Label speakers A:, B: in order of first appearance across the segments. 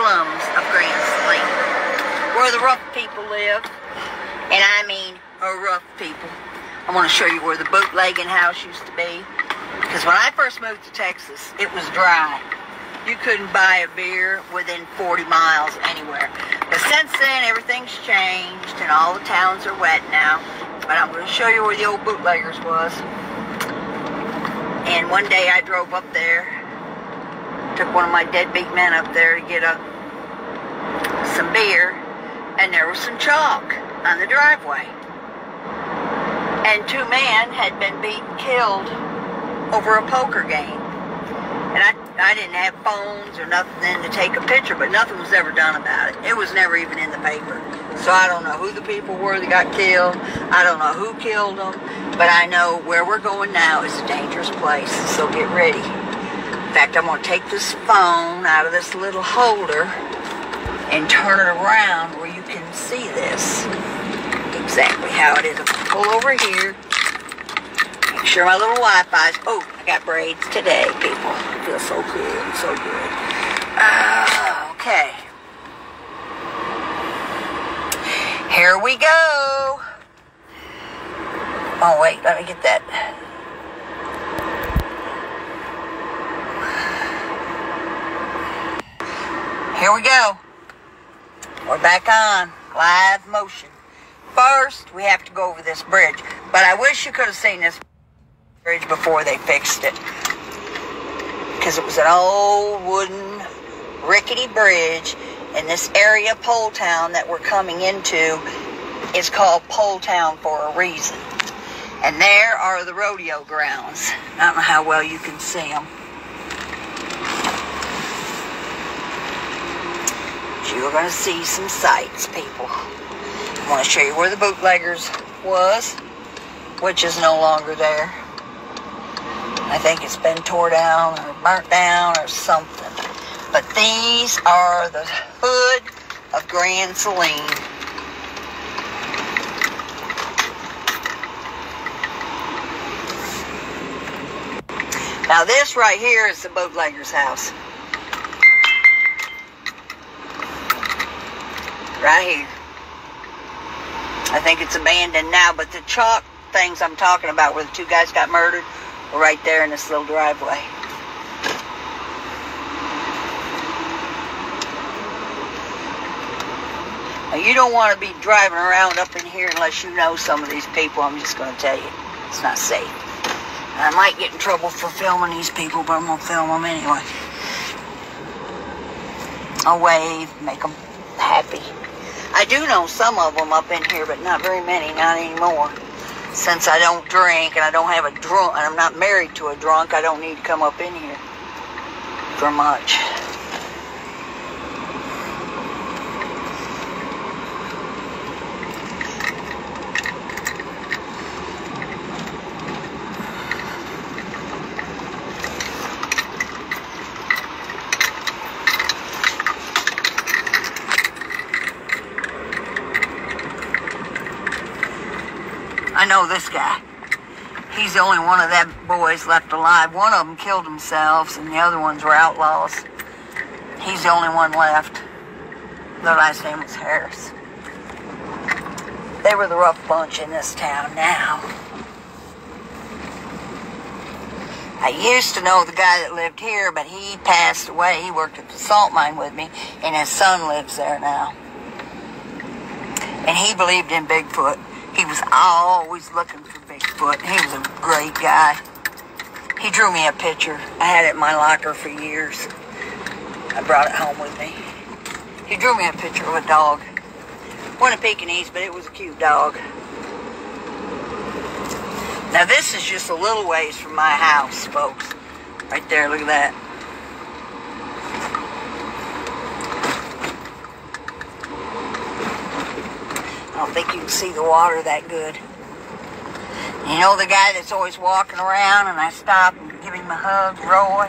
A: slums of Grand Saline, where the rough people live, and I mean rough people. I want to show you where the bootlegging house used to be, because when I first moved to Texas, it was dry. You couldn't buy a beer within 40 miles anywhere. But since then, everything's changed, and all the towns are wet now. But I'm going to show you where the old bootleggers was. And one day I drove up there, took one of my deadbeat men up there to get some beer, and there was some chalk on the driveway. And two men had been killed over a poker game. And I didn't have phones or nothing to take a picture, but nothing was ever done about it. It was never even in the paper. So I don't know who the people were that got killed. I don't know who killed them. But I know where we're going now is a dangerous place. So get ready. In fact, I'm going to take this phone out of this little holder and turn it around where you can see this. Exactly how it is. I'll pull over here. Make sure my little Wi-Fi's... Oh, I got braids today, people. I feel so good, so good. Okay. Here we go. Oh, wait, let me get that. Here we go. We're back on. Live motion. First, we have to go over this bridge. But I wish you could have seen this bridge before they fixed it. Because it was an old wooden rickety bridge. And this area, Pole Town, that we're coming into is called Pole Town for a reason. And there are the rodeo grounds. I don't know how well you can see them. But you're going to see some sights, people. I want to show you where the bootleggers was, which is no longer there. I think it's been tore down or burnt down or something. But these are the hood of Grand Saline. Now this right here is the bootlegger's house. Right here. I think it's abandoned now, but the chalk things I'm talking about where the two guys got murdered were right there in this little driveway. Now, you don't want to be driving around up in here unless you know some of these people. I'm just going to tell you. It's not safe. I might get in trouble for filming these people, but I'm going to film them anyway. I'll wave, make them happy. I do know some of them up in here, but not very many, not anymore. Since I don't drink and I don't have a drunk, and I'm not married to a drunk, I don't need to come up in here for much. I know this guy. He's the only one of that boys left alive. One of them killed themselves, and the other ones were outlaws. He's the only one left. Their last name was Harris. They were the rough bunch in this town now. I used to know the guy that lived here, but he passed away. He worked at the salt mine with me, and his son lives there now. And he believed in Bigfoot. He was always looking for Bigfoot. He was a great guy. He drew me a picture. I had it in my locker for years. I brought it home with me. He drew me a picture of a dog. Wasn't a Pekingese, but it was a cute dog. Now this is just a little ways from my house, folks. Right there, look at that. I don't think you can see the water that good. You know the guy that's always walking around and I stop and give him a hug, Roy?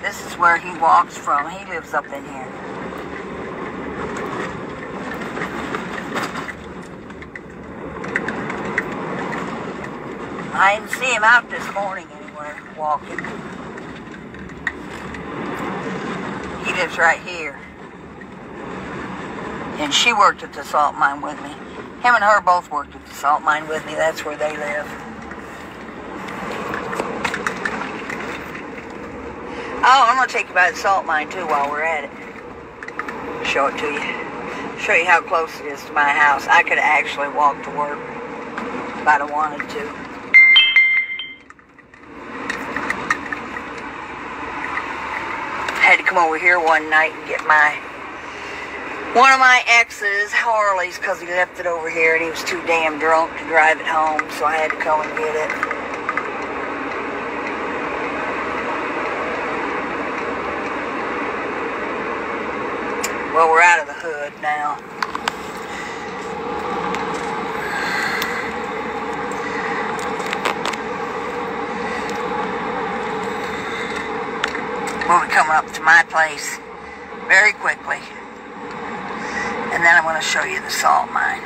A: This is where he walks from. He lives up in here. I didn't see him out this morning anywhere walking. He lives right here. And she worked at the salt mine with me. Him and her both worked at the salt mine with me. That's where they live. Oh, I'm going to take you by the salt mine, too, while we're at it. Show it to you. Show you how close it is to my house. I could actually walk to work if I'd have wanted to. Had to come over here one night and get one of my ex's Harleys because he left it over here and he was too damn drunk to drive it home, so I had to come and get it. Well, we're out of the hood now. We'll be coming up to my place very quickly. And then I'm going to show you the salt mine.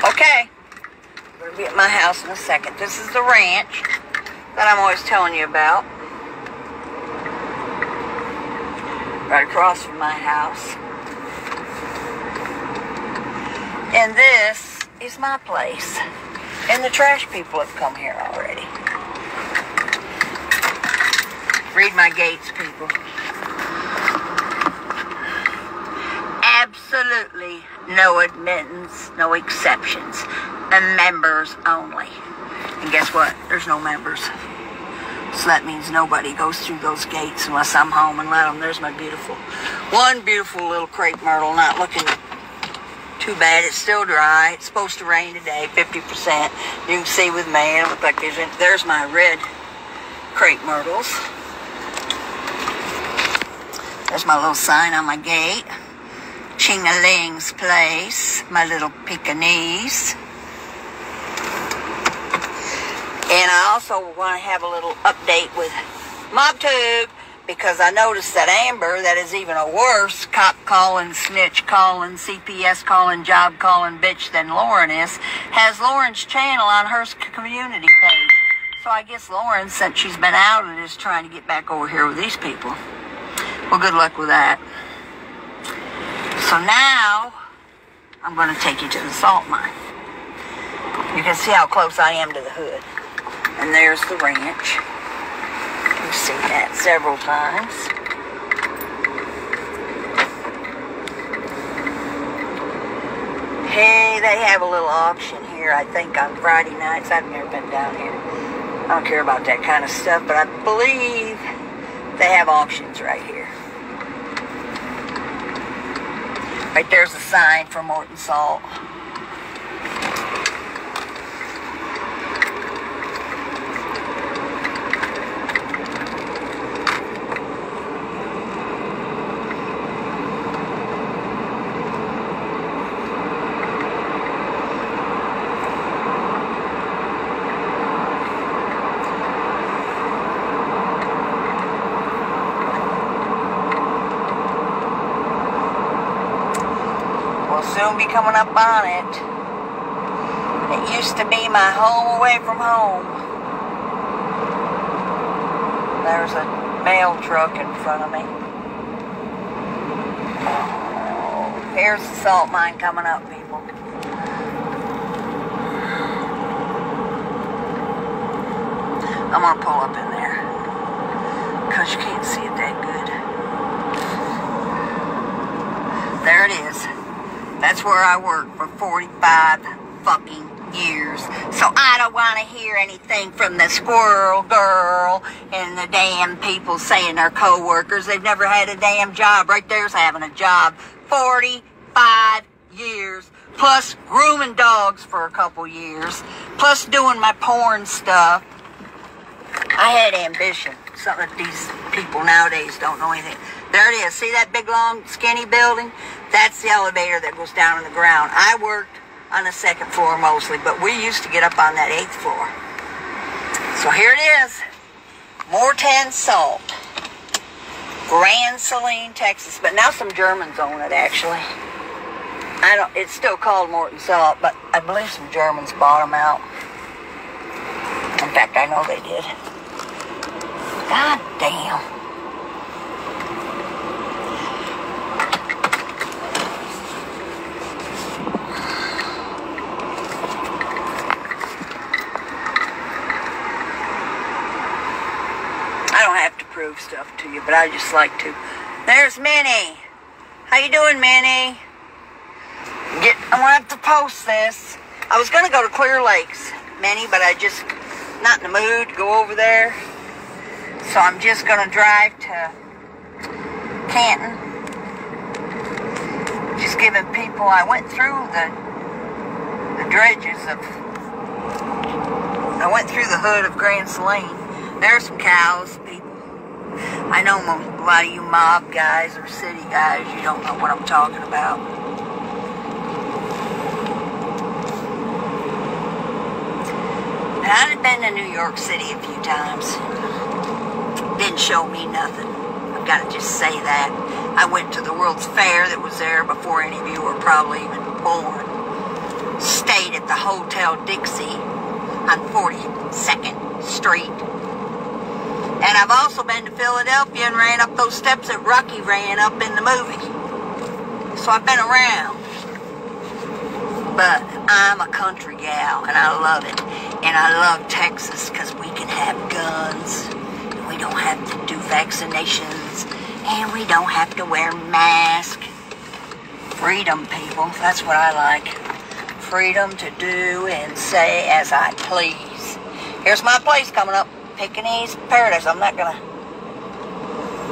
A: Okay, we're going to be at my house in a second. This is the ranch that I'm always telling you about. Right across from my house. And this is my place. And the trash people have come here already. Read my gates, people. Absolutely no admittance, no exceptions. And members only. And guess what? There's no members. So that means nobody goes through those gates unless I'm home and let them. There's my one beautiful little crepe myrtle, not looking too bad. It's still dry. It's supposed to rain today, 50%. You can see with me, it looks like there's my red crepe myrtles. There's my little sign on my gate. Ching-a-ling's place, my little Pekingese. And I also want to have a little update with MobTube because I noticed that Amber, that is even a worse cop calling, snitch calling, CPS calling, job calling bitch than Lauren is, has Lauren's channel on her community page. So I guess Lauren, since she's been outed, is trying to get back over here with these people. Well, good luck with that. So now, I'm going to take you to the salt mine. You can see how close I am to the hood. And there's the ranch. You've seen that several times. Hey, they have a little auction here, I think, on Friday nights. I've never been down here. I don't care about that kind of stuff, but I believe they have auctions right here. Right there's a sign for Morton Salt. Soon be coming up on it. It used to be my home away from home. There's a mail truck in front of me. Oh, here's the salt mine coming up, people. I'm gonna pull up in there because you can't see it that good. There it is. That's where I worked for 45 fucking years. So I don't want to hear anything from the squirrel girl and the damn people saying they're co-workers. They've never had a damn job. Right there's having a job. 45 years. Plus grooming dogs for a couple years. Plus doing my porn stuff. I had ambition. Something that these people nowadays don't know anything. There it is. See that big, long, skinny building? That's the elevator that goes down on the ground. I worked on the second floor mostly, but we used to get up on that 8th floor. So here it is. Mortan Salt. Grand Saline, Texas. But now some Germans own it, actually. It's still called Morton Salt, but I believe some Germans bought them out. In fact, I know they did. God damn. I don't have to prove stuff to you, but I just like to. There's Minnie. How you doing, Minnie? I'm going to have to post this. I was going to go to Clear Lakes, Minnie, but I just not in the mood to go over there. So I'm just going to drive to Canton. Just giving people, I went through the dredges of, I went through the hood of Grand Saline. There's some cows, people. I know a lot of you mob guys or city guys, you don't know what I'm talking about. And I've been to New York City a few times. Didn't show me nothing. I've got to just say that. I went to the World's Fair that was there before any of you were probably even born. Stayed at the Hotel Dixie on 42nd Street. And I've also been to Philadelphia and ran up those steps that Rocky ran up in the movie. So I've been around. But I'm a country gal, and I love it. And I love Texas because we can have guns. And we don't have to do vaccinations. And we don't have to wear masks. Freedom, people. That's what I like. Freedom to do and say as I please. Here's my place coming up. Pekingese Paradise. I'm not going to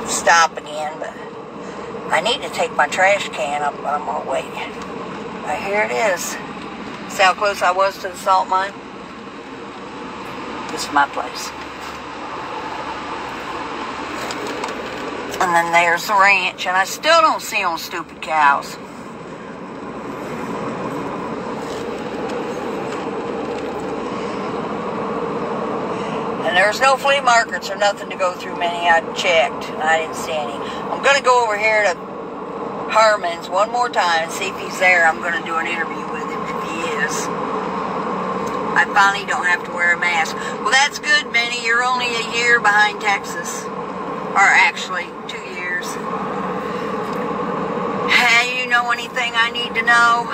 A: stop again, but I need to take my trash can up, but I'm going to wait. Right, here it is. See how close I was to the salt mine? This is my place. And then there's the ranch, and I still don't see them stupid cows. And there's no flea markets or nothing to go through many. I checked, and I didn't see any. I'm going to go over here to Herman's one more time and see if he's there. I'm going to do an interview with him if he is. I finally don't have to wear a mask. Well, that's good, Benny. You're only a year behind Texas. Or actually, 2 years. Hey, you know anything I need to know?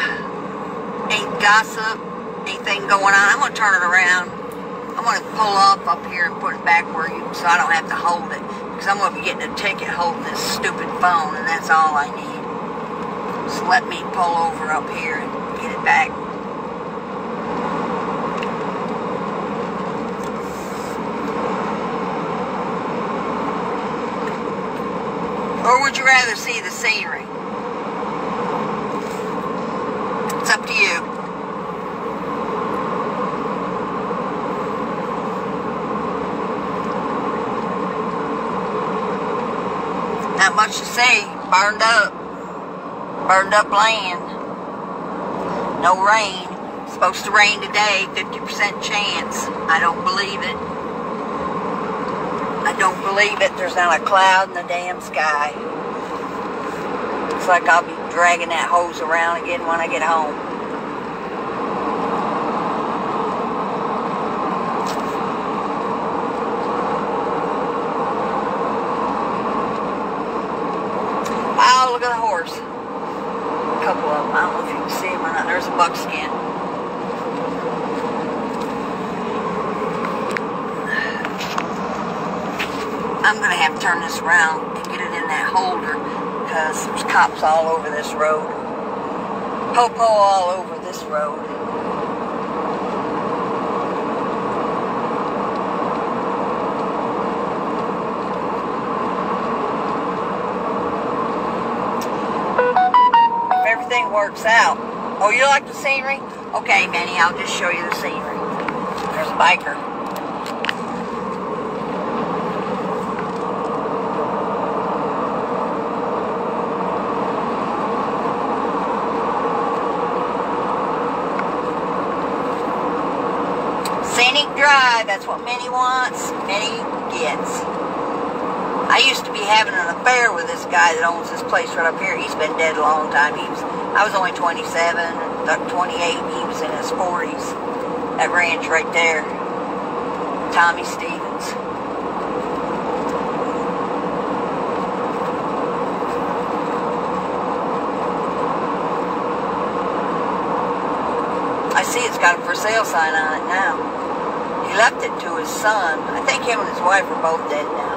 A: Any gossip? Anything going on? I'm going to turn it around. I'm going to pull up here and put it back where you, so I don't have to hold it. Because I'm going to be getting a ticket holding this stupid phone, and that's all I need. So let me pull over up here and get it back. Or would you rather see the scenery? It's up to you. Not much to see. Burned up. Burned up land. No rain. It's supposed to rain today. 50% chance. I don't believe it. I don't believe it. There's not a cloud in the damn sky. Looks like I'll be dragging that hose around again when I get home. Oh, look at the horse. A couple of them. I don't know if you can see them or not. There's a buckskin. I'm going to have to turn this around and get it in that holder because there's cops all over this road. Po-po all over this road. If everything works out. Oh, you like the scenery? Okay, Manny, I'll just show you the scenery. There's a biker. Scenic drive, that's what Minnie wants, Minnie gets. I used to be having an affair with this guy that owns this place right up here. He's been dead a long time. I was only 27, 28. He was in his 40s. That ranch right there. Tommy Stevens. I see it's got a for sale sign on it now. He left it to his son. I think him and his wife are both dead now.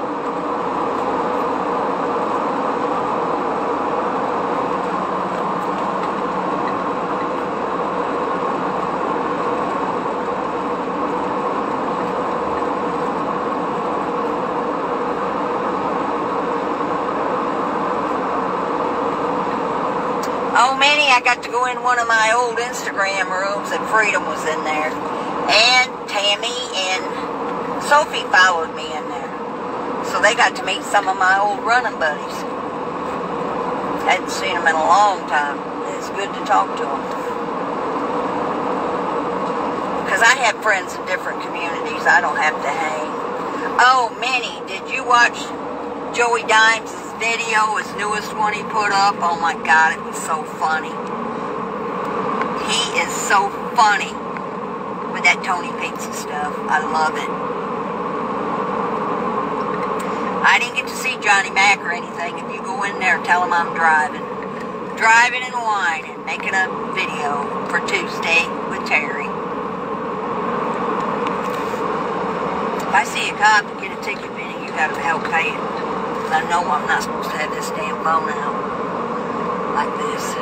A: Oh, Minnie, I got to go in one of my old Instagram rooms and Freedom was in there. And Tammy and Sophie followed me in there. So they got to meet some of my old running buddies. Hadn't seen them in a long time. It's good to talk to them. Because I have friends in different communities. I don't have to hang. Oh, Minnie, did you watch Joey Dimes' video, his newest one he put up? Oh my God, it was so funny. He is so funny with that Tony Pizza stuff. I love it. I didn't get to see Johnny Mac or anything. If you go in there, tell him I'm driving. Driving and whining, making a video for Tuesday with Terry. If I see a cop and get a ticket, Minnie, you gotta help pay it. I know I'm not supposed to have this damn phone out like this.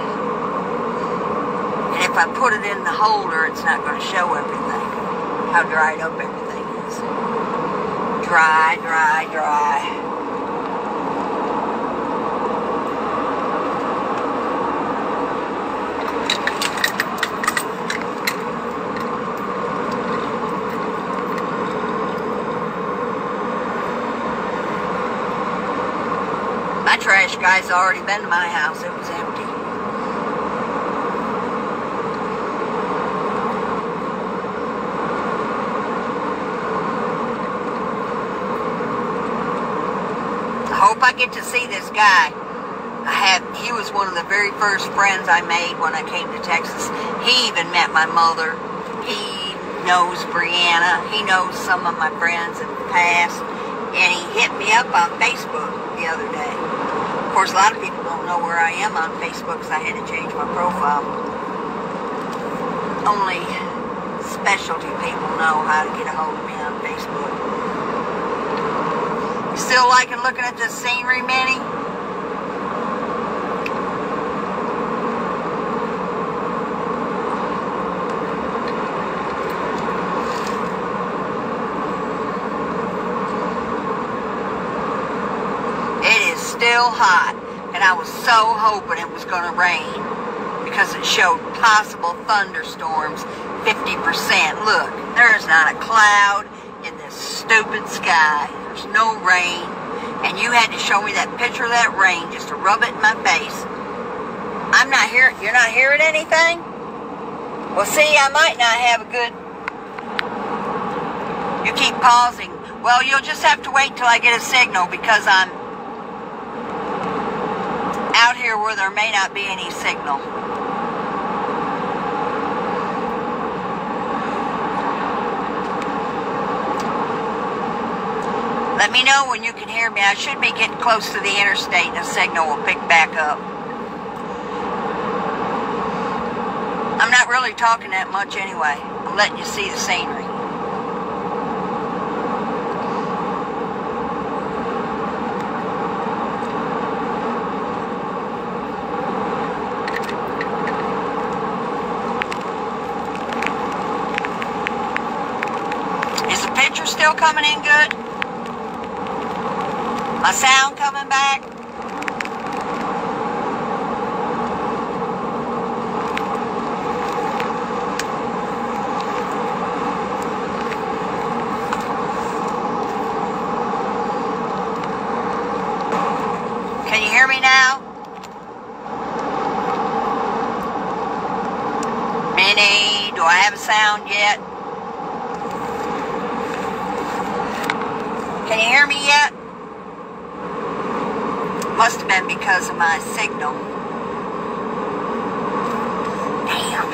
A: And if I put it in the holder, it's not going to show everything, how dried up everything is. Dry, dry, dry. My trash guy's already been to my house. It was empty. I hope I get to see this guy. He was one of the very first friends I made when I came to Texas. He even met my mother. He knows Brianna. He knows some of my friends in the past. And he hit me up on Facebook the other day. Of course, a lot of people don't know where I am on Facebook because I had to change my profile. Only specialty people know how to get a hold of me on Facebook. You still liking looking at this scenery, Minnie? Still hot, and I was so hoping it was going to rain because it showed possible thunderstorms, 50%. Look, there's not a cloud in this stupid sky. There's no rain, and you had to show me that picture of that rain just to rub it in my face. I'm not hearing, you're not hearing anything? Well, see, I might not have a good, you keep pausing. Well, you'll just have to wait till I get a signal because I'm out here where there may not be any signal. Let me know when you can hear me. I should be getting close to the interstate and the signal will pick back up. I'm not really talking that much anyway. I'm letting you see the scenery. Still coming in good? My sound coming back? Can you hear me now? Minnie, do I have a sound yet? you hear me yet? Must have been because of my signal. Damn.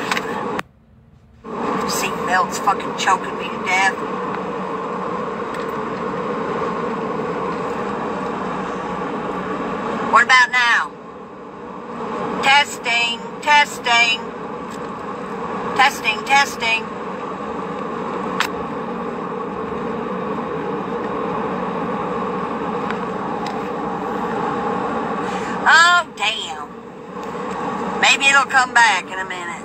A: Seatbelt's fucking choking me to death. What about now? Testing, testing. Testing, testing. Oh, damn. Maybe it'll come back in a minute.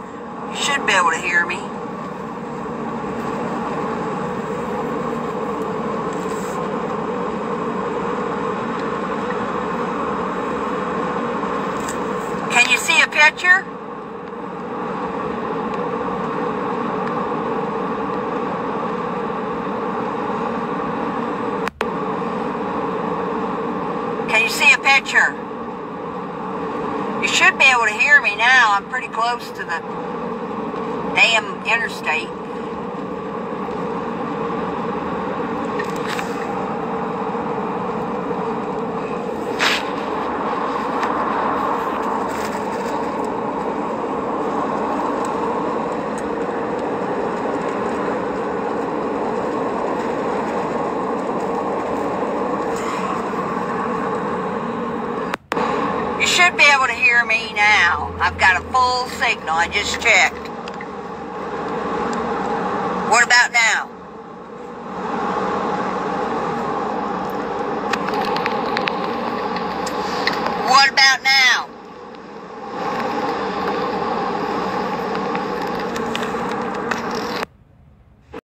A: You should be able to hear me. Can you see a picture? Can you see a picture? You should be able to hear me now. I'm pretty close to the damn interstate. You should be able to hear me now. I've got a full signal. I just checked. What about